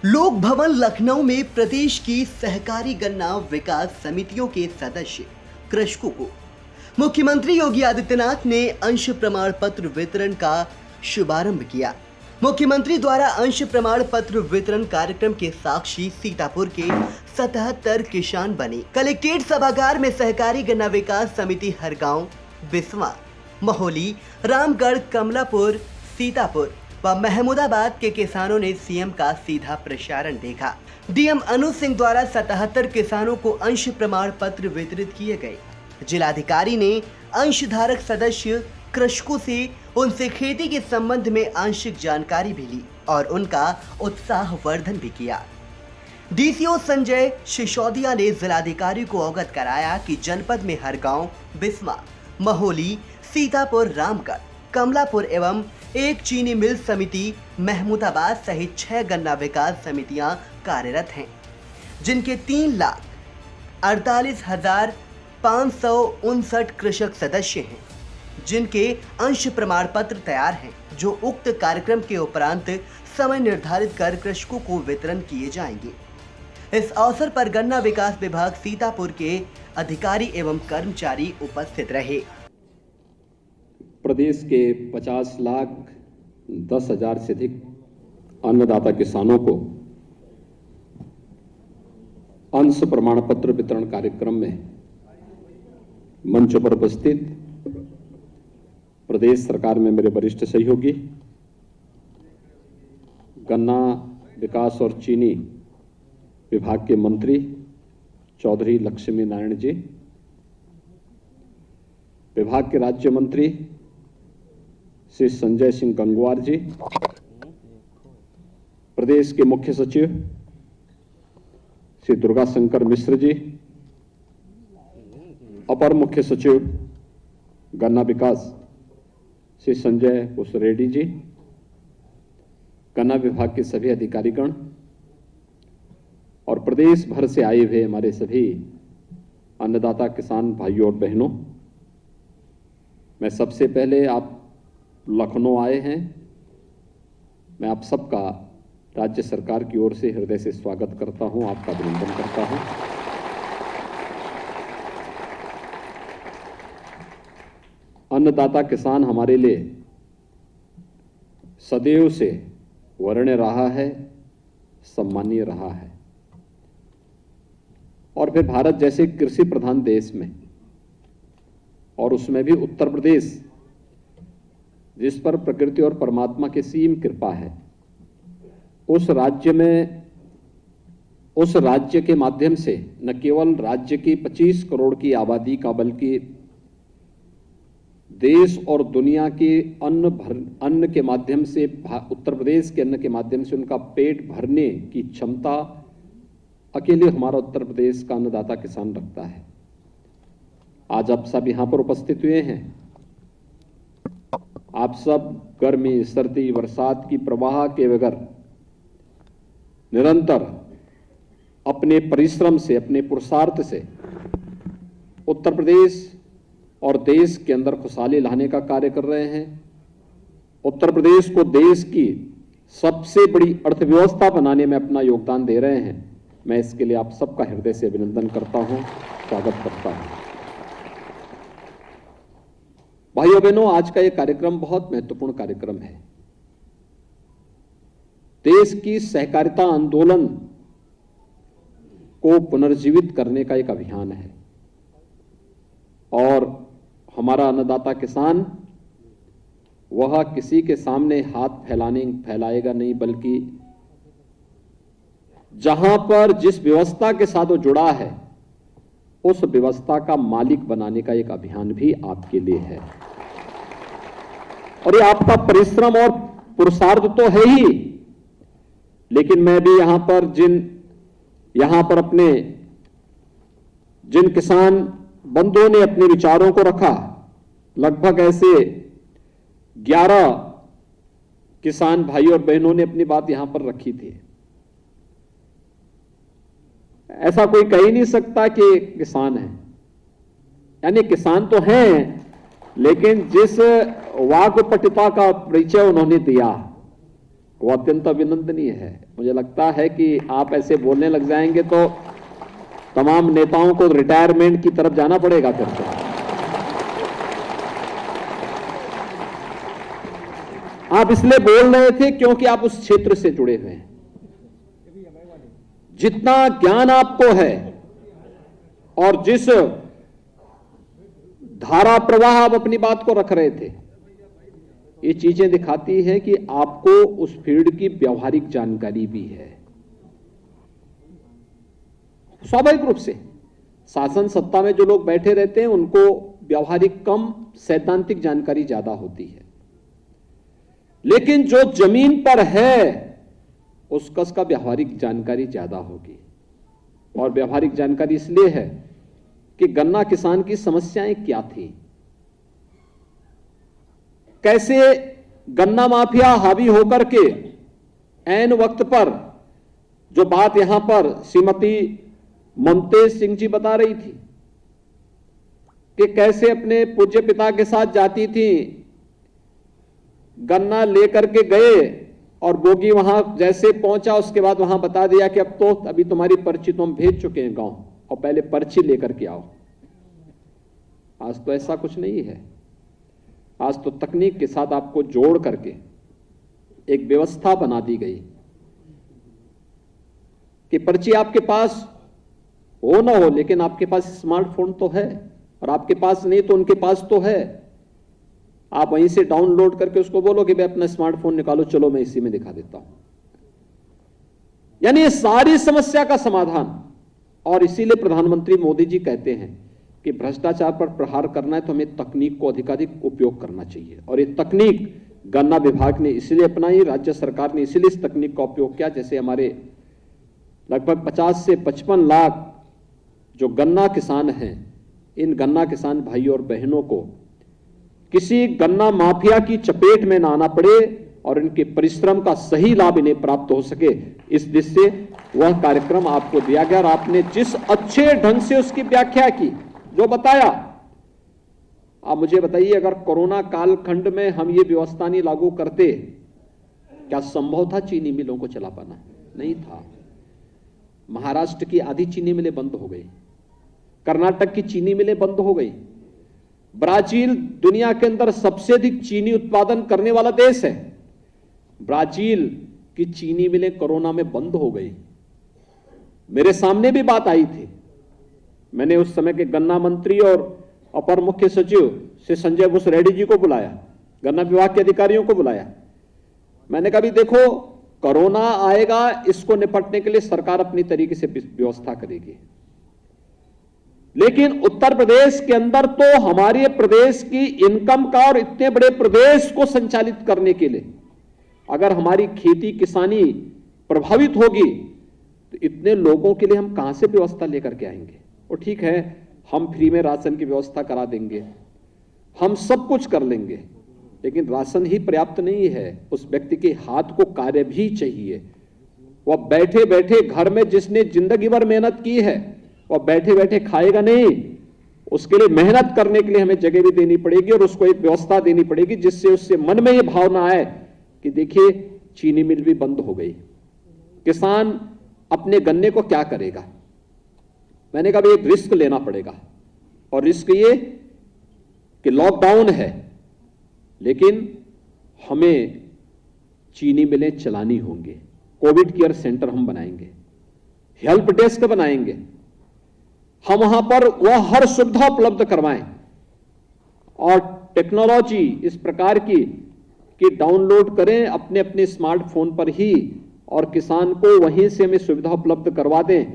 लोक भवन लखनऊ में प्रदेश की सहकारी गन्ना विकास समितियों के सदस्य कृषकों को मुख्यमंत्री योगी आदित्यनाथ ने अंश प्रमाण पत्र वितरण का शुभारंभ किया। मुख्यमंत्री द्वारा अंश प्रमाण पत्र वितरण कार्यक्रम के साक्षी सीतापुर के 77 किसान बने। कलेक्ट्रेट सभागार में सहकारी गन्ना विकास समिति हरगांव, बिस्वा, महोली, रामगढ़, कमलापुर, सीतापुर व महमूदाबाद के किसानों ने सीएम का सीधा प्रसारण देखा। डीएम अनु सिंह द्वारा 77 किसानों को अंश प्रमाण पत्र वितरित किए गए। जिलाधिकारी ने अंशधारक सदस्य कृषकों से उनसे खेती के संबंध में आंशिक जानकारी भी ली और उनका उत्साहवर्धन भी किया। डीसीओ संजय सिसोदिया ने जिलाधिकारी को अवगत कराया कि जनपद में हरगांव, बिस्वा, महोली, सीतापुर, रामगढ़, कमलापुर एवं एक चीनी मिल समिति महमूदाबाद सहित 6 गन्ना विकास समितियां कार्यरत हैं, जिनके 3,48,559 कृषक सदस्य हैं, जिनके अंश प्रमाण पत्र तैयार हैं, जो उक्त कार्यक्रम के उपरांत समय निर्धारित कर कृषकों को वितरण किए जाएंगे। इस अवसर पर गन्ना विकास विभाग सीतापुर के अधिकारी एवं कर्मचारी उपस्थित रहे। प्रदेश के 50,10,000 से अधिक अन्नदाता किसानों को अंश प्रमाण पत्र वितरण कार्यक्रम में मंच पर उपस्थित प्रदेश सरकार में मेरे वरिष्ठ सहयोगी, गन्ना विकास और चीनी विभाग के मंत्री चौधरी लक्ष्मी नारायण जी, विभाग के राज्य मंत्री श्री संजय सिंह गंगवार जी, प्रदेश के मुख्य सचिव श्री दुर्गा शंकर मिश्र जी, अपर मुख्य सचिव गन्ना विकास श्री संजय पुष्परेड्डी जी, गन्ना विभाग के सभी अधिकारीगण और प्रदेश भर से आए हुए हमारे सभी अन्नदाता किसान भाइयों और बहनों, मैं सबसे पहले आप लखनऊ आए हैं, मैं आप सबका राज्य सरकार की ओर से हृदय से स्वागत करता हूं, आपका अभिनंदन करता हूं। अन्नदाता किसान हमारे लिए सदैव से वरीय रहा है, सम्मानीय रहा है और फिर भारत जैसे कृषि प्रधान देश में और उसमें भी उत्तर प्रदेश, जिस पर प्रकृति और परमात्मा की सीम कृपा है, उस राज्य के माध्यम से न केवल राज्य की 25 करोड़ की आबादी का बल्कि देश और दुनिया के अन्न के माध्यम से, उत्तर प्रदेश के अन्न के माध्यम से उनका पेट भरने की क्षमता अकेले हमारा उत्तर प्रदेश का अन्नदाता किसान रखता है। आज आप सब यहां पर उपस्थित हुए हैं, आप सब गर्मी, सर्दी, बरसात की प्रवाह के बगैर निरंतर अपने परिश्रम से, अपने पुरुषार्थ से उत्तर प्रदेश और देश के अंदर खुशहाली लाने का कार्य कर रहे हैं। उत्तर प्रदेश को देश की सबसे बड़ी अर्थव्यवस्था बनाने में अपना योगदान दे रहे हैं। मैं इसके लिए आप सबका हृदय से अभिनंदन करता हूं, स्वागत करता हूं। भाइयों बहनों, आज का यह कार्यक्रम बहुत महत्वपूर्ण कार्यक्रम है। देश की सहकारिता आंदोलन को पुनर्जीवित करने का एक अभियान है और हमारा अन्नदाता किसान वह किसी के सामने हाथ फैलाएगा नहीं, बल्कि जहां पर जिस व्यवस्था के साथ वो जुड़ा है उस व्यवस्था का मालिक बनाने का एक अभियान भी आपके लिए है और ये आपका परिश्रम और पुरुषार्थ तो है ही, लेकिन मैं भी यहां पर अपने जिन किसान बंधुओं ने अपने विचारों को रखा, लगभग ऐसे 11 किसान भाई और बहनों ने अपनी बात यहां पर रखी थी। ऐसा कोई कह ही नहीं सकता कि किसान है, यानी किसान तो हैं, लेकिन जिस वाक्पटुता का परिचय उन्होंने दिया वो अत्यंत अभिनंदनीय है। मुझे लगता है कि आप ऐसे बोलने लग जाएंगे तो तमाम नेताओं को रिटायरमेंट की तरफ जाना पड़ेगा फिर से। आप इसलिए बोल रहे थे क्योंकि आप उस क्षेत्र से जुड़े हुए हैं। जितना ज्ञान आपको है और जिस धारा प्रवाह आप अपनी बात को रख रहे थे, ये चीजें दिखाती हैं कि आपको उस फील्ड की व्यवहारिक जानकारी भी है। स्वाभाविक रूप से शासन सत्ता में जो लोग बैठे रहते हैं उनको व्यवहारिक कम, सैद्धांतिक जानकारी ज्यादा होती है, लेकिन जो जमीन पर है उसका व्यवहारिक जानकारी ज्यादा होगी। और व्यवहारिक जानकारी इसलिए है कि गन्ना किसान की समस्याएं क्या थी, कैसे गन्ना माफिया हावी होकर के ऐन वक्त पर, जो बात यहां पर श्रीमती ममतेज सिंह जी बता रही थी कि कैसे अपने पूज्य पिता के साथ जाती थी, गन्ना लेकर के गए और बोगी वहां जैसे पहुंचा उसके बाद वहां बता दिया कि अब तो अभी तुम्हारी पर्ची तो हम भेज चुके हैं गांव, और पहले पर्ची लेकर के आओ। आज तो ऐसा कुछ नहीं है। आज तो तकनीक के साथ आपको जोड़ करके एक व्यवस्था बना दी गई कि पर्ची आपके पास हो ना हो, लेकिन आपके पास स्मार्टफोन तो है, और आपके पास नहीं तो उनके पास तो है। आप वहीं से डाउनलोड करके उसको बोलो कि भाई अपना स्मार्टफोन निकालो, चलो मैं इसी में दिखा देता हूं। यानी ये सारी समस्या का समाधान। और इसीलिए प्रधानमंत्री मोदी जी कहते हैं कि भ्रष्टाचार पर प्रहार करना है तो हमें तकनीक को अधिकाधिक उपयोग करना चाहिए। और ये तकनीक गन्ना विभाग ने इसलिए अपनाई, राज्य सरकार ने इसलिए इस तकनीक का उपयोग किया। जैसे हमारे लगभग 50 से 55 लाख जो गन्ना किसान हैं, इन गन्ना किसान भाई और बहनों को किसी गन्ना माफिया की चपेट में ना आना पड़े और इनके परिश्रम का सही लाभ इन्हें प्राप्त हो सके, इस दृष्टि से वह कार्यक्रम आपको दिया गया। और आपने जिस अच्छे ढंग से उसकी व्याख्या की, जो बताया, आप मुझे बताइए, अगर कोरोना कालखंड में हम ये व्यवस्था नहीं लागू करते, क्या संभव था चीनी मिलों को चला पाना? नहीं था। महाराष्ट्र की आधी चीनी मिलें बंद हो गई, कर्नाटक की चीनी मिलें बंद हो गई, ब्राजील दुनिया के अंदर सबसे अधिक चीनी उत्पादन करने वाला देश है, ब्राजील की चीनी मिलें कोरोना में बंद हो गई। मेरे सामने भी बात आई थी, मैंने उस समय के गन्ना मंत्री और अपर मुख्य सचिव से संजय भूस रेड्डी जी को बुलाया, गन्ना विभाग के अधिकारियों को बुलाया। मैंने कहा भी देखो, कोरोना आएगा, इसको निपटने के लिए सरकार अपनी तरीके से व्यवस्था करेगी, लेकिन उत्तर प्रदेश के अंदर तो हमारे प्रदेश की इनकम का और इतने बड़े प्रदेश को संचालित करने के लिए अगर हमारी खेती किसानी प्रभावित होगी तो इतने लोगों के लिए हम कहां से व्यवस्था लेकर के आएंगे? और ठीक है, हम फ्री में राशन की व्यवस्था करा देंगे, हम सब कुछ कर लेंगे, लेकिन राशन ही पर्याप्त नहीं है। उस व्यक्ति के हाथ को कार्य भी चाहिए। वह बैठे बैठे घर में जिसने जिंदगी भर मेहनत की है वह बैठे बैठे खाएगा नहीं। उसके लिए मेहनत करने के लिए हमें जगह भी देनी पड़ेगी और उसको एक व्यवस्था देनी पड़ेगी जिससे उससे मन में यह भावना आए कि देखिए चीनी मिल भी बंद हो गई, किसान अपने गन्ने को क्या करेगा। मैंने कहा एक रिस्क लेना पड़ेगा, और रिस्क ये कि लॉकडाउन है, लेकिन हमें चीनी मिलें चलानी होंगी, कोविड केयर सेंटर हम बनाएंगे, हेल्प डेस्क बनाएंगे, हम वहां पर वह हर सुविधा उपलब्ध करवाएं, और टेक्नोलॉजी इस प्रकार की कि डाउनलोड करें अपने अपने स्मार्टफोन पर ही, और किसान को वहीं से हमें सुविधा उपलब्ध करवा दें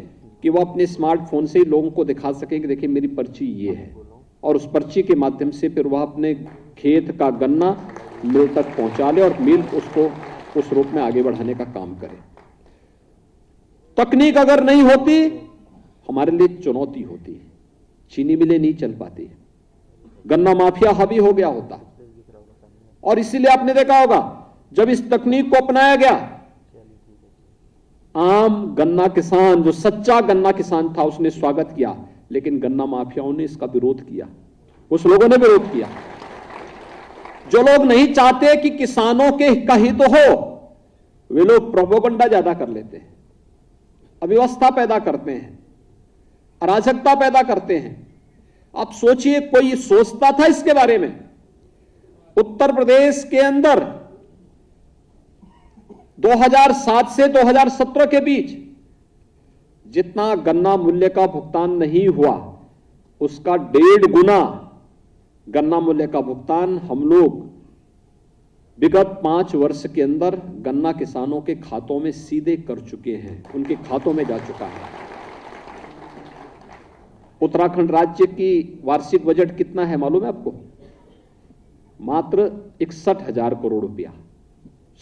कि वह अपने स्मार्टफोन से ही लोगों को दिखा सकें कि देखिए मेरी पर्ची ये है, और उस पर्ची के माध्यम से फिर वह अपने खेत का गन्ना मिल तक पहुंचा ले और मिल उसको उस रूप में आगे बढ़ाने का काम करे। तकनीक अगर नहीं होती हमारे लिए चुनौती होती, चीनी मिलें नहीं चल पाती, गन्ना माफिया हावी हो गया होता। और इसीलिए आपने देखा होगा जब इस तकनीक को अपनाया गया, आम गन्ना किसान जो सच्चा गन्ना किसान था उसने स्वागत किया, लेकिन गन्ना माफियाओं ने इसका विरोध किया, कुछ लोगों ने विरोध किया। जो लोग नहीं चाहते कि किसानों के का हित हो, वे लोग प्रोपोगंडा ज्यादा कर लेते हैं, अव्यवस्था पैदा करते हैं, अराजकता पैदा करते हैं। आप सोचिए, कोई सोचता था इसके बारे में? उत्तर प्रदेश के अंदर 2007 से 2017 के बीच जितना गन्ना मूल्य का भुगतान नहीं हुआ, उसका 1.5 गुना गन्ना मूल्य का भुगतान हम लोग विगत 5 वर्ष के अंदर गन्ना किसानों के खातों में सीधे कर चुके हैं, उनके खातों में जा चुका है। उत्तराखंड राज्य की वार्षिक बजट कितना है मालूम है आपको? मात्र 61,000 करोड़ रुपया,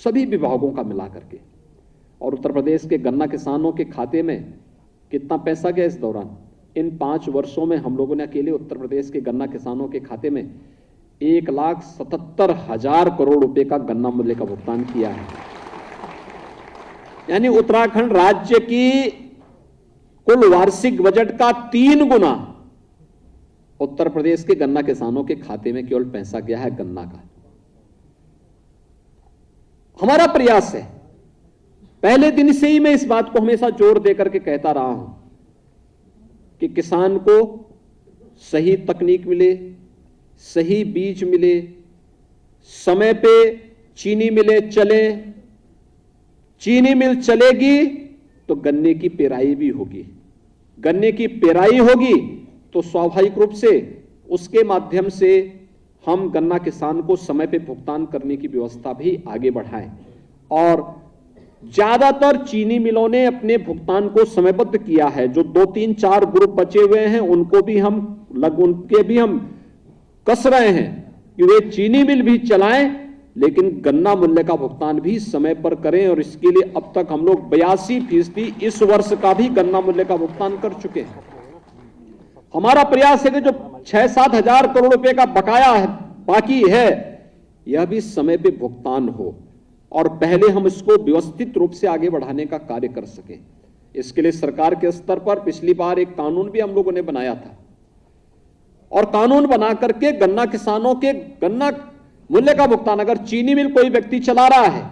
सभी विभागों का मिलाकर के। और उत्तर प्रदेश के गन्ना किसानों के खाते में कितना पैसा गया इस दौरान? इन 5 वर्षों में हम लोगों ने अकेले उत्तर प्रदेश के गन्ना किसानों के खाते में 1,77,000 करोड़ रुपए का गन्ना मूल्य का भुगतान किया है। यानी उत्तराखंड राज्य की कुल वार्षिक बजट का 3 गुना उत्तर प्रदेश के गन्ना किसानों के खाते में केवल पैसा गया है गन्ना का। हमारा प्रयास है, पहले दिन से ही मैं इस बात को हमेशा जोर देकर के कहता रहा हूं कि किसान को सही तकनीक मिले, सही बीज मिले, समय पे चीनी मिले चले। चीनी मिल चलेगी तो गन्ने की पेराई भी होगी, गन्ने की पेराई होगी तो स्वाभाविक रूप से उसके माध्यम से हम गन्ना किसान को समय पे भुगतान करने की व्यवस्था भी आगे बढ़ाएं। और ज्यादातर चीनी मिलों ने अपने भुगतान को समयबद्ध किया है। जो 2, 3, 4 ग्रुप बचे हुए हैं उनको भी हम कस रहे हैं कि वे चीनी मिल भी चलाएं, लेकिन गन्ना मूल्य का भुगतान भी समय पर करें। और इसके लिए अब तक हम लोग 82% इस वर्ष का भी गन्ना मूल्य का भुगतान कर चुके हैं। हमारा प्रयास है कि जो 6-7 हजार करोड़ रुपए का बकाया है, बाकी है, यह भी समय पे भुगतान हो और पहले हम इसको व्यवस्थित रूप से आगे बढ़ाने का कार्य कर सकें। इसके लिए सरकार के स्तर पर पिछली बार एक कानून भी हम लोगों ने बनाया था और कानून बना करके गन्ना किसानों के गन्ना मूल्य का भुगतान, अगर चीनी मिल कोई व्यक्ति चला रहा है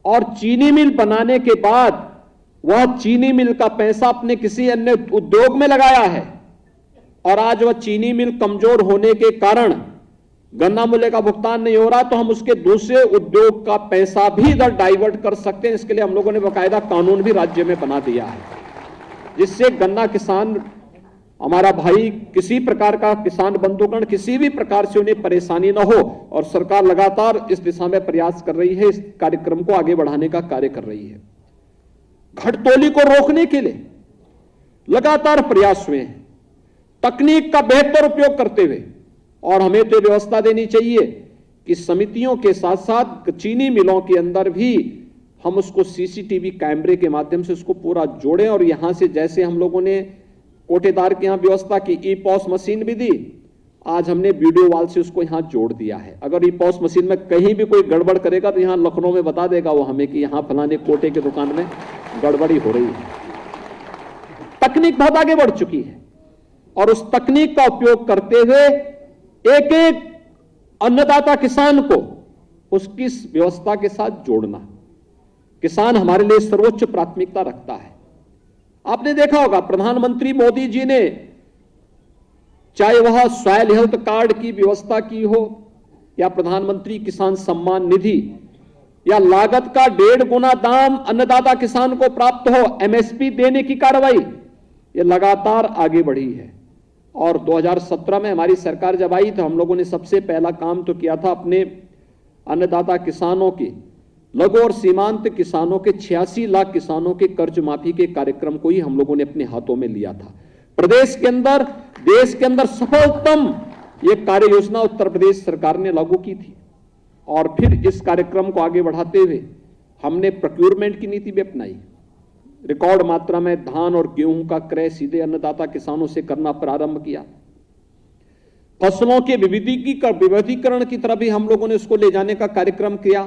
और चीनी मिल बनाने के बाद वह चीनी मिल का पैसा अपने किसी अन्य उद्योग में लगाया है और आज वह चीनी मिल कमजोर होने के कारण गन्ना मूल्य का भुगतान नहीं हो रहा, तो हम उसके दूसरे उद्योग का पैसा भी इधर डाइवर्ट कर सकते हैं। इसके लिए हम लोगों ने बाकायदा कानून भी राज्य में बना दिया है, जिससे गन्ना किसान हमारा भाई किसी प्रकार का किसान बंधुगण किसी भी प्रकार से उन्हें परेशानी न हो। और सरकार लगातार इस दिशा में प्रयास कर रही है, इस कार्यक्रम को आगे बढ़ाने का कार्य कर रही है। घटतोली को रोकने के लिए लगातार प्रयास हुए हैं, तकनीक का बेहतर उपयोग करते हुए। और हमें तो व्यवस्था देनी चाहिए कि समितियों के साथ साथ चीनी मिलों के अंदर भी हम उसको सीसीटीवी कैमरे के माध्यम से उसको पूरा जोड़ें। और यहां से जैसे हम लोगों ने कोटेदार के यहां व्यवस्था की, ई-पॉस मशीन भी दी, आज हमने वीडियो वाल से उसको यहां जोड़ दिया है। अगर ई-पॉस मशीन में कहीं भी कोई गड़बड़ करेगा तो यहां लखनऊ में बता देगा वो हमें कि यहां फलाने कोटे की दुकान में गड़बड़ी हो रही है। तकनीक बहुत आगे बढ़ चुकी है और उस तकनीक का उपयोग करते हुए एक एक अन्नदाता किसान को उसकी व्यवस्था के साथ जोड़ना, किसान हमारे लिए सर्वोच्च प्राथमिकता रखता है। आपने देखा होगा प्रधानमंत्री मोदी जी ने, चाहे वह सॉइल हेल्थ कार्ड की व्यवस्था की हो या प्रधानमंत्री किसान सम्मान निधि या लागत का 1.5 गुना दाम अन्नदाता किसान को प्राप्त हो, एमएसपी देने की कार्रवाई, यह लगातार आगे बढ़ी है। और 2017 में हमारी सरकार जब आई तो हम लोगों ने सबसे पहला काम तो किया था, अपने अन्नदाता किसानों की, लघु और सीमांत किसानों के 86 लाख किसानों के कर्ज माफी के कार्यक्रम को ही हम लोगों ने अपने हाथों में लिया था। प्रदेश के अंदर, देश के अंदर सफलतम ये कार्य योजना उत्तर प्रदेश सरकार ने लागू की थी। और फिर इस कार्यक्रम को आगे बढ़ाते हुए हमने प्रोक्योरमेंट की नीति भी अपनाई। रिकॉर्ड मात्रा में धान और गेहूं का क्रय सीधे अन्नदाता किसानों से करना प्रारंभ किया। फसलों के विविधीकरण की तरफ भी हम लोगों ने उसको ले जाने का कार्यक्रम किया।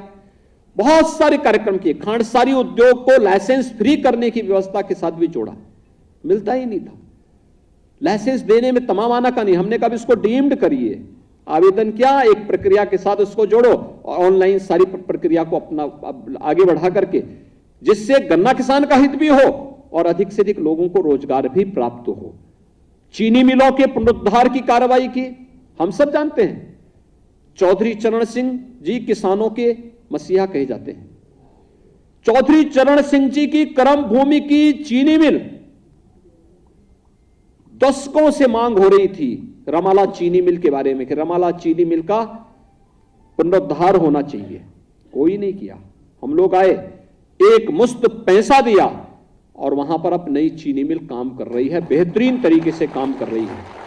बहुत सारे कार्यक्रम किए। खांडसारी उद्योग को लाइसेंस फ्री करने की व्यवस्था के साथ भी जोड़ा, मिलता ही नहीं था। लाइसेंस देने में तमाम आना का नहीं, हमने कहा इसको डीम्ड करिए, आवेदन किया, एक प्रक्रिया के साथ उसको जोड़ो और ऑनलाइन सारी प्रक्रिया को अपना आगे बढ़ा करके, जिससे गन्ना किसान का हित भी हो और अधिक से अधिक लोगों को रोजगार भी प्राप्त हो। चीनी मिलों के पुनरुद्धार की कार्रवाई की, हम सब जानते हैं। चौधरी चरण सिंह जी किसानों के मसीहा कहे जाते हैं। चौधरी चरण सिंह जी की कर्म भूमि की चीनी मिल दशकों से मांग हो रही थी रमाला चीनी मिल के बारे में कि रमाला चीनी मिल का पुनरुद्धार होना चाहिए। कोई नहीं किया। हम लोग आए, एक मुश्त पैसा दिया और वहां पर अब नई चीनी मिल काम कर रही है, बेहतरीन तरीके से काम कर रही है।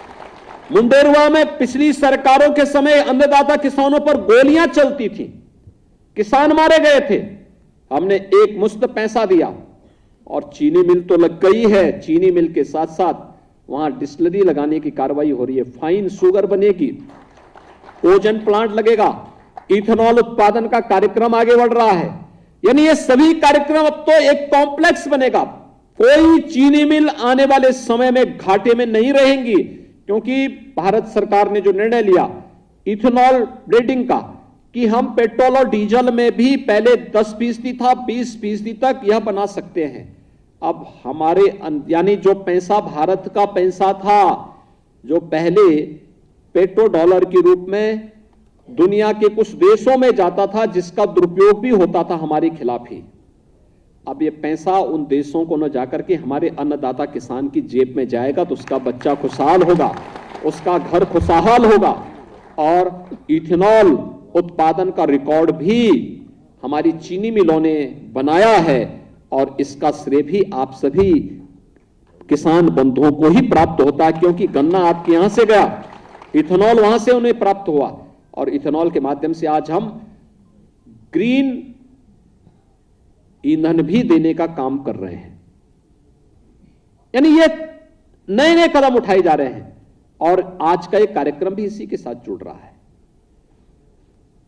मुंडेरवा में पिछली सरकारों के समय अन्नदाता किसानों पर गोलियां चलती थी, किसान मारे गए थे। हमने एक मुश्त पैसा दिया और चीनी मिल तो लग गई है। चीनी मिल के साथ साथ वहां डिस्टिलरी लगाने की कार्रवाई हो रही है, फाइन शुगर बनेगी, ओजन प्लांट लगेगा, इथेनॉल उत्पादन का कार्यक्रम आगे बढ़ रहा है। यानी ये सभी कार्यक्रम अब तो एक कॉम्प्लेक्स बनेगा। कोई चीनी मिल आने वाले समय में घाटे में नहीं रहेंगी, क्योंकि भारत सरकार ने जो निर्णय लिया इथेनॉल ब्लेंडिंग का कि हम पेट्रोल और डीजल में भी पहले 10% था, 20% तक यह बना सकते हैं। अब हमारे यानी जो पैसा भारत का पैसा था, जो पहले पेट्रो डॉलर के रूप में दुनिया के कुछ देशों में जाता था, जिसका दुरुपयोग भी होता था हमारे खिलाफ ही, अब ये पैसा उन देशों को न जाकर के हमारे अन्नदाता किसान की जेब में जाएगा तो उसका बच्चा खुशहाल होगा, उसका घर खुशहाल होगा। और इथेनॉल उत्पादन का रिकॉर्ड भी हमारी चीनी मिलों ने बनाया है और इसका श्रेय भी आप सभी किसान बंधुओं को ही प्राप्त होता है, क्योंकि गन्ना आपके यहां से गया, इथेनॉल वहां से उन्हें प्राप्त हुआ और इथेनॉल के माध्यम से आज हम ग्रीन ईंधन भी देने का काम कर रहे हैं। यानी ये नए नए कदम उठाए जा रहे हैं और आज का एक कार्यक्रम भी इसी के साथ जुड़ रहा है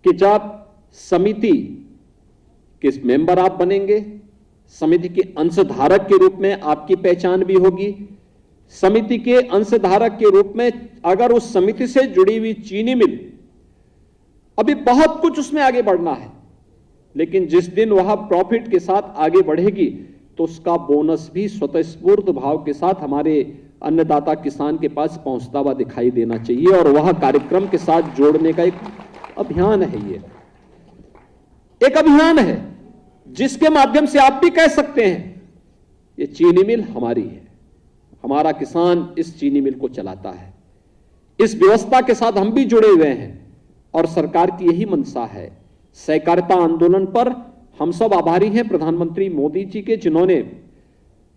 कि जब समिति के मेंबर आप बनेंगे, समिति के अंशधारक के रूप में आपकी पहचान भी होगी। समिति के अंशधारक के रूप में अगर उस समिति से जुड़ी हुई चीनी मिल, अभी बहुत कुछ उसमें आगे बढ़ना है, लेकिन जिस दिन वह प्रॉफिट के साथ आगे बढ़ेगी तो उसका बोनस भी स्वतःस्फूर्त भाव के साथ हमारे अन्नदाता किसान के पास पहुंचता हुआ दिखाई देना चाहिए और वह कार्यक्रम के साथ जोड़ने का एक अभियान है। ये एक अभियान है जिसके माध्यम से आप भी कह सकते हैं ये चीनी मिल हमारी है, हमारा किसान इस चीनी मिल को चलाता है। इस व्यवस्था के साथ हम भी जुड़े हुए हैं और सरकार की यही मंशा है। सहकारिता आंदोलन पर हम सब आभारी हैं प्रधानमंत्री मोदी जी के, जिन्होंने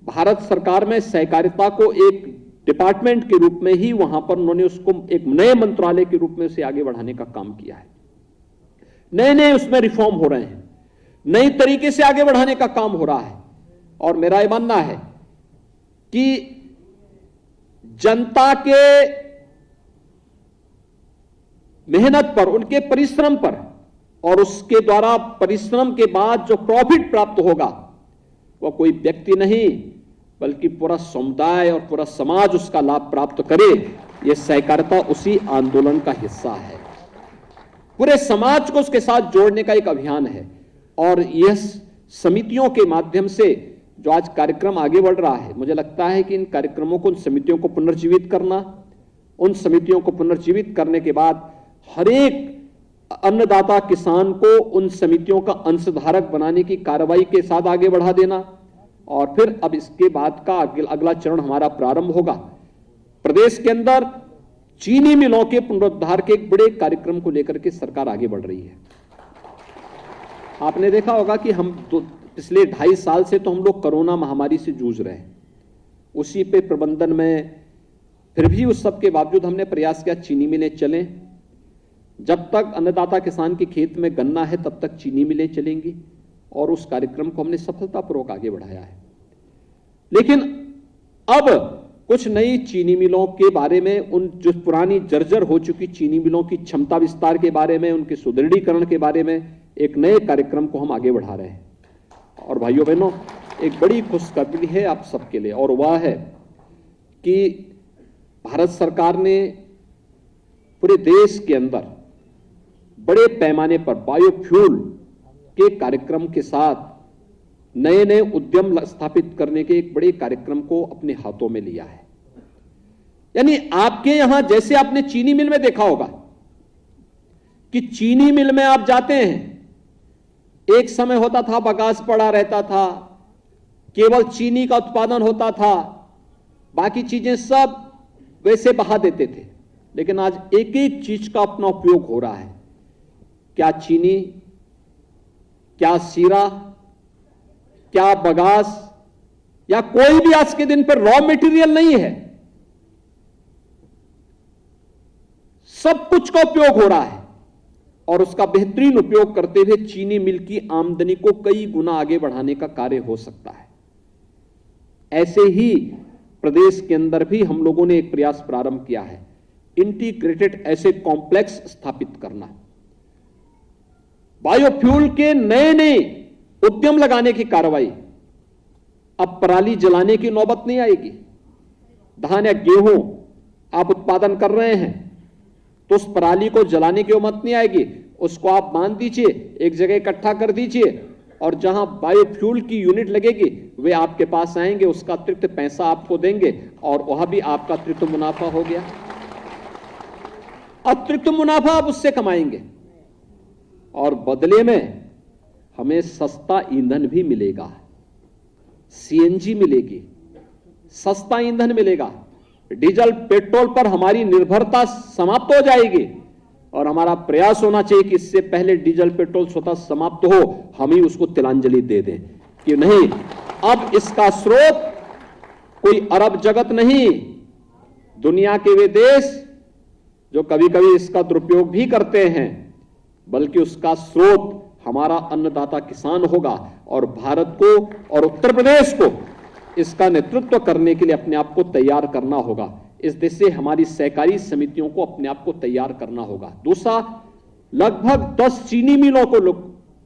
भारत सरकार में सहकारिता को एक डिपार्टमेंट के रूप में ही वहां पर उन्होंने उसको एक नए मंत्रालय के रूप में उसे आगे बढ़ाने का काम किया है। नए नए उसमें रिफॉर्म हो रहे हैं, नई तरीके से आगे बढ़ाने का काम हो रहा है और मेरा यह मानना है कि जनता के मेहनत पर, उनके परिश्रम पर और उसके द्वारा परिश्रम के बाद जो प्रॉफिट प्राप्त होगा वह कोई व्यक्ति नहीं बल्कि पूरा समुदाय और पूरा समाज उसका लाभ प्राप्त करे। यह सहकारिता उसी आंदोलन का हिस्सा है। पूरे समाज को उसके साथ जोड़ने का एक अभियान है और यह समितियों के माध्यम से जो आज कार्यक्रम आगे बढ़ रहा है, मुझे लगता है कि इन कार्यक्रमों को, उन समितियों को पुनर्जीवित करना, उन समितियों को पुनर्जीवित करने के बाद हर एक अन्नदाता किसान को उन समितियों का अंशधारक बनाने की कार्रवाई के साथ आगे बढ़ा देना और फिर अब इसके बाद का अगला चरण हमारा प्रारंभ होगा। प्रदेश के अंदर चीनी मिलों के पुनरुद्धार के एक बड़े कार्यक्रम को लेकर के सरकार आगे बढ़ रही है। आपने देखा होगा कि हम पिछले 2.5 साल से तो हम लोग कोरोना महामारी से जूझ रहे हैं, उसी पे प्रबंधन में, फिर भी उस सब के बावजूद हमने प्रयास किया चीनी मिलें चलें। जब तक अन्नदाता किसान के खेत में गन्ना है तब तक चीनी मिलें चलेंगी और उस कार्यक्रम को हमने सफलतापूर्वक आगे बढ़ाया है। लेकिन अब कुछ नई चीनी मिलों के बारे में, उन जो पुरानी जर्जर हो चुकी चीनी मिलों की क्षमता विस्तार के बारे में, उनके सुदृढ़ीकरण के बारे में एक नए कार्यक्रम को हम आगे बढ़ा रहे हैं। और भाइयों बहनों, एक बड़ी खुशखबरी है आप सबके लिए और वह है कि भारत सरकार ने पूरे देश के अंदर बड़े पैमाने पर बायोफ्यूल के कार्यक्रम के साथ नए नए उद्यम स्थापित करने के एक बड़े कार्यक्रम को अपने हाथों में लिया है। यानी आपके यहां जैसे आपने चीनी मिल में देखा होगा कि चीनी मिल में आप जाते हैं, एक समय होता था बगास पड़ा रहता था, केवल चीनी का उत्पादन होता था, बाकी चीजें सब वैसे बहा देते थे। लेकिन आज एक एक चीज का अपना उपयोग हो रहा है। क्या चीनी, क्या सीरा, क्या बगास, या कोई भी आज के दिन पर रॉ मटेरियल नहीं है, सब कुछ का उपयोग हो रहा है। और उसका बेहतरीन उपयोग करते हुए चीनी मिल की आमदनी को कई गुना आगे बढ़ाने का कार्य हो सकता है। ऐसे ही प्रदेश के अंदर भी हम लोगों ने एक प्रयास प्रारंभ किया है, इंटीग्रेटेड एसेट कॉम्प्लेक्स स्थापित करना, बायोफ्यूल के नए नए उद्यम लगाने की कार्रवाई। अब पराली जलाने की नौबत नहीं आएगी। धान या गेहूं आप उत्पादन कर रहे हैं तो उस पराली को जलाने की नौबत नहीं आएगी। उसको आप बांध दीजिए, एक जगह इकट्ठा कर दीजिए, और जहां बायोफ्यूल की यूनिट लगेगी वे आपके पास आएंगे, उसका अतिरिक्त पैसा आपको देंगे और वह भी आपका अतिरिक्त मुनाफा हो गया। अतिरिक्त मुनाफा आप उससे कमाएंगे और बदले में हमें सस्ता ईंधन भी मिलेगा, सीएनजी मिलेगी, सस्ता ईंधन मिलेगा। डीजल पेट्रोल पर हमारी निर्भरता समाप्त हो जाएगी और हमारा प्रयास होना चाहिए कि इससे पहले डीजल पेट्रोल स्वतः समाप्त हो, हम ही उसको तिलांजलि दे दें कि नहीं, अब इसका स्रोत कोई अरब जगत नहीं, दुनिया के वे देश जो कभी कभी इसका दुरुपयोग भी करते हैं, बल्कि उसका स्रोत हमारा अन्नदाता किसान होगा। और भारत को और उत्तर प्रदेश को इसका नेतृत्व करने के लिए अपने आप को तैयार करना होगा। इस दिशा से हमारी सहकारी समितियों को अपने आप को तैयार करना होगा। दूसरा, लगभग 10 चीनी मिलों को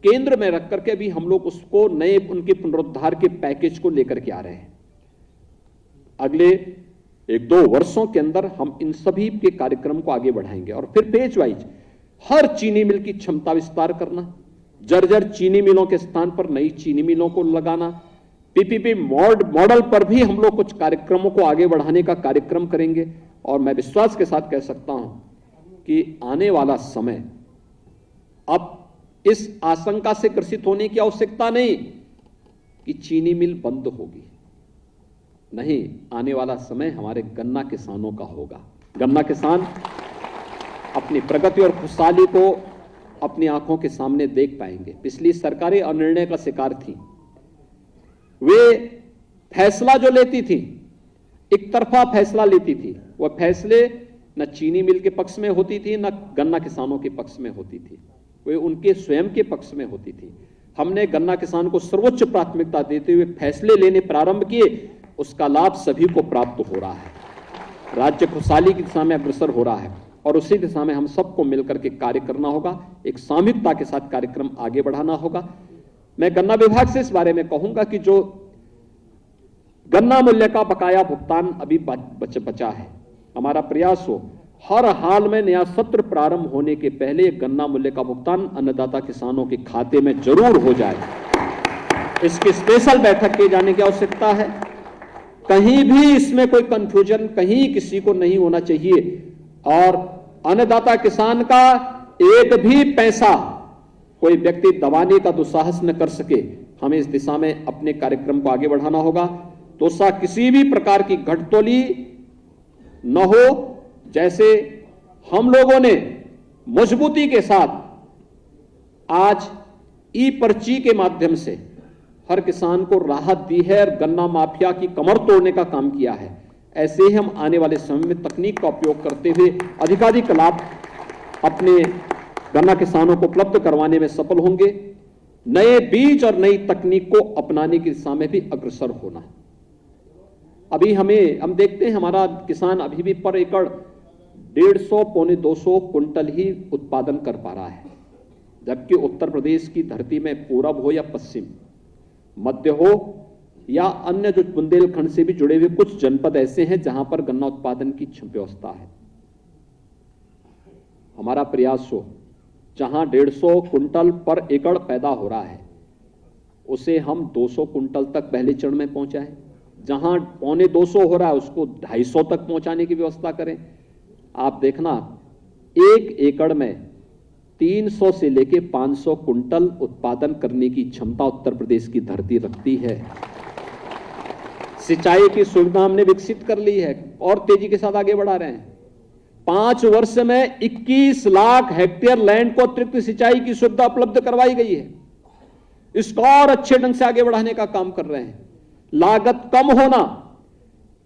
केंद्र में रख करके भी हम लोग उसको नए उनके पुनरुद्धार के पैकेज को लेकर के आ रहे हैं। अगले 1-2 वर्षों के अंदर हम इन सभी के कार्यक्रम को आगे बढ़ाएंगे और फिर पेज वाइज हर चीनी मिल की क्षमता विस्तार करना, जर्जर चीनी मिलों के स्थान पर नई चीनी मिलों को लगाना, पीपीपी मॉडल पर भी हम लोग कुछ कार्यक्रमों को आगे बढ़ाने का कार्यक्रम करेंगे। और मैं विश्वास के साथ कह सकता हूं कि आने वाला समय अब इस आशंका से ग्रसित होने की आवश्यकता नहीं कि चीनी मिल बंद होगी, नहीं, आने वाला समय हमारे गन्ना किसानों का होगा। गन्ना किसान अपनी प्रगति और खुशहाली को अपनी आंखों के सामने देख पाएंगे। पिछली सरकारें अनिर्णय का शिकार थी। वे फैसला जो लेती थी, एक तरफा फैसला लेती थी, वह फैसले न चीनी मिल के पक्ष में होती थी न गन्ना किसानों के पक्ष में होती थी, वे उनके स्वयं के पक्ष में होती थी। हमने गन्ना किसान को सर्वोच्च प्राथमिकता देते हुए फैसले लेने प्रारंभ किए, उसका लाभ सभी को प्राप्त हो रहा है। राज्य खुशहाली की दिशा में अग्रसर हो रहा है और उसी दिशा में हम सबको मिलकर के कार्य करना होगा, एक सामूहिकता के साथ कार्यक्रम आगे बढ़ाना होगा। मैं गन्ना विभाग से इस बारे में कहूंगा कि जो गन्ना मूल्य का बकाया भुगतान अभी बचा है, हमारा प्रयास हो हर हाल में नया सत्र प्रारंभ होने के पहले गन्ना मूल्य का भुगतान अन्नदाता किसानों के खाते में जरूर हो जाए। इसकी स्पेशल बैठक किए जाने की आवश्यकता है। कहीं भी इसमें कोई कंफ्यूजन कहीं किसी को नहीं होना चाहिए और अन्नदाता किसान का एक भी पैसा कोई व्यक्ति दबाने का दुस्साहस न कर सके। हमें इस दिशा में अपने कार्यक्रम को आगे बढ़ाना होगा। दूसरा, किसी भी प्रकार की घटतोली न हो। जैसे हम लोगों ने मजबूती के साथ आज ई पर्ची के माध्यम से हर किसान को राहत दी है और गन्ना माफिया की कमर तोड़ने का काम किया है, ऐसे ही हम आने वाले समय में तकनीक का उपयोग करते हुए अधिकाधिक लाभ अपने गन्ना किसानों को उपलब्ध करवाने में सफल होंगे। नए बीज और नई तकनीक को अपनाने की दिशा में भी अग्रसर होना। अभी हम देखते हैं हमारा किसान अभी भी पर एकड़ 150-200 कुंटल ही उत्पादन कर पा रहा है, जबकि उत्तर प्रदेश की धरती में पूरब हो या पश्चिम, मध्य हो या अन्य जो बुंदेलखंड से भी जुड़े हुए कुछ जनपद ऐसे हैं जहां पर गन्ना उत्पादन की व्यवस्था है। हमारा प्रयास हो, जहां 150 कुंटल पर एकड़ पैदा हो रहा है उसे हम 200 कुंटल तक पहले चरण में पहुंचाएं, जहां 250 हो रहा है उसको 250 तक पहुंचाने की व्यवस्था करें। आप देखना, 1 एकड़ में 300 से लेके 500 कुंटल उत्पादन करने की क्षमता उत्तर प्रदेश की धरती रखती है। सिंचाई की सुविधा हमने विकसित कर ली है और तेजी के साथ आगे बढ़ा रहे हैं। 5 वर्ष में 21 लाख हेक्टेयर लैंड को अतिरिक्त सिंचाई की सुविधा उपलब्ध करवाई गई है। इसको और अच्छे ढंग से आगे बढ़ाने का काम कर रहे हैं। लागत कम होना,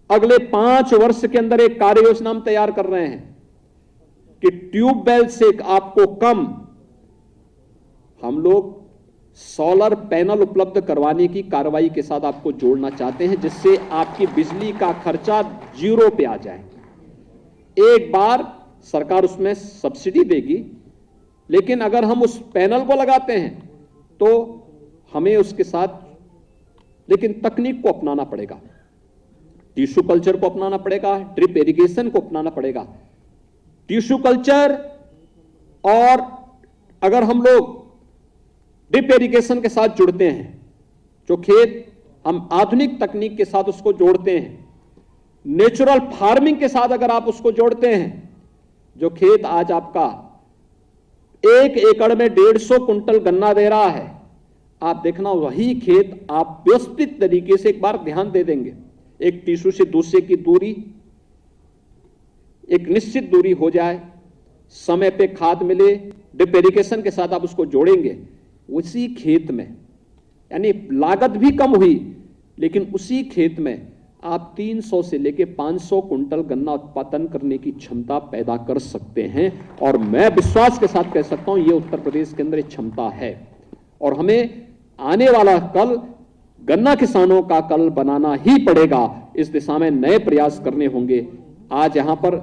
अगले 5 वर्ष के अंदर एक कार्य योजना हम तैयार कर रहे हैं कि ट्यूबवेल से आपको कम हम लोग सोलर पैनल उपलब्ध करवाने की कार्रवाई के साथ आपको जोड़ना चाहते हैं, जिससे आपकी बिजली का खर्चा 0 पे आ जाए। एक बार सरकार उसमें सब्सिडी देगी, लेकिन अगर हम उस पैनल को लगाते हैं तो हमें उसके साथ लेकिन तकनीक को अपनाना पड़ेगा, टिश्यू कल्चर को अपनाना पड़ेगा, ड्रिप इरिगेशन को अपनाना पड़ेगा। टिश्यू कल्चर और अगर हम लोग ड्रिप इरिगेशन के साथ जुड़ते हैं, जो खेत हम आधुनिक तकनीक के साथ उसको जोड़ते हैं, नेचुरल फार्मिंग के साथ अगर आप उसको जोड़ते हैं, जो खेत आज आपका 1 एकड़ में 150 कुंटल गन्ना दे रहा है, आप देखना वही खेत आप व्यवस्थित तरीके से एक बार ध्यान दे देंगे, एक टिश्यू से दूसरे की दूरी एक निश्चित दूरी हो जाए, समय पे खाद मिले, ड्रिप इरिगेशन के साथ आप उसको जोड़ेंगे, उसी खेत में यानी लागत भी कम हुई, लेकिन उसी खेत में आप 300 से लेके 500 कुंटल गन्ना उत्पादन करने की क्षमता पैदा कर सकते हैं। और मैं विश्वास के साथ कह सकता हूं ये उत्तर प्रदेश के अंदर एक क्षमता है और हमें आने वाला कल गन्ना किसानों का कल बनाना ही पड़ेगा। इस दिशा में नए प्रयास करने होंगे। आज यहां पर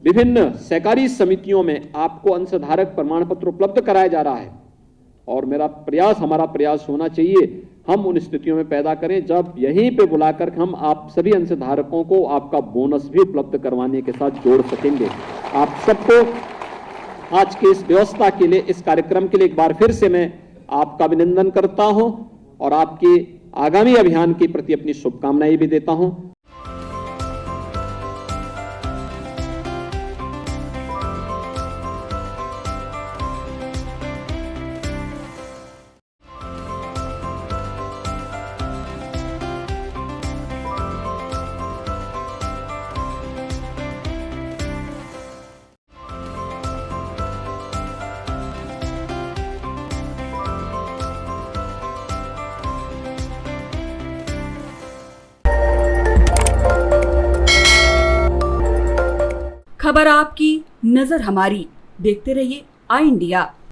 विभिन्न सहकारी समितियों में आपको अंशधारक प्रमाण पत्र उपलब्ध कराया जा रहा है और हमारा प्रयास होना चाहिए हम उन स्थितियों में पैदा करें जब यहीं पे बुलाकर हम आप सभी अंशधारकों को आपका बोनस भी उपलब्ध करवाने के साथ जोड़ सकेंगे। आप सबको आज के इस व्यवस्था के लिए, इस कार्यक्रम के लिए एक बार फिर से मैं आपका अभिनंदन करता हूं और आपके आगामी अभियान के प्रति अपनी शुभकामनाएं भी देता हूं। खबर आपकी, नजर हमारी। देखते रहिए आई इंडिया।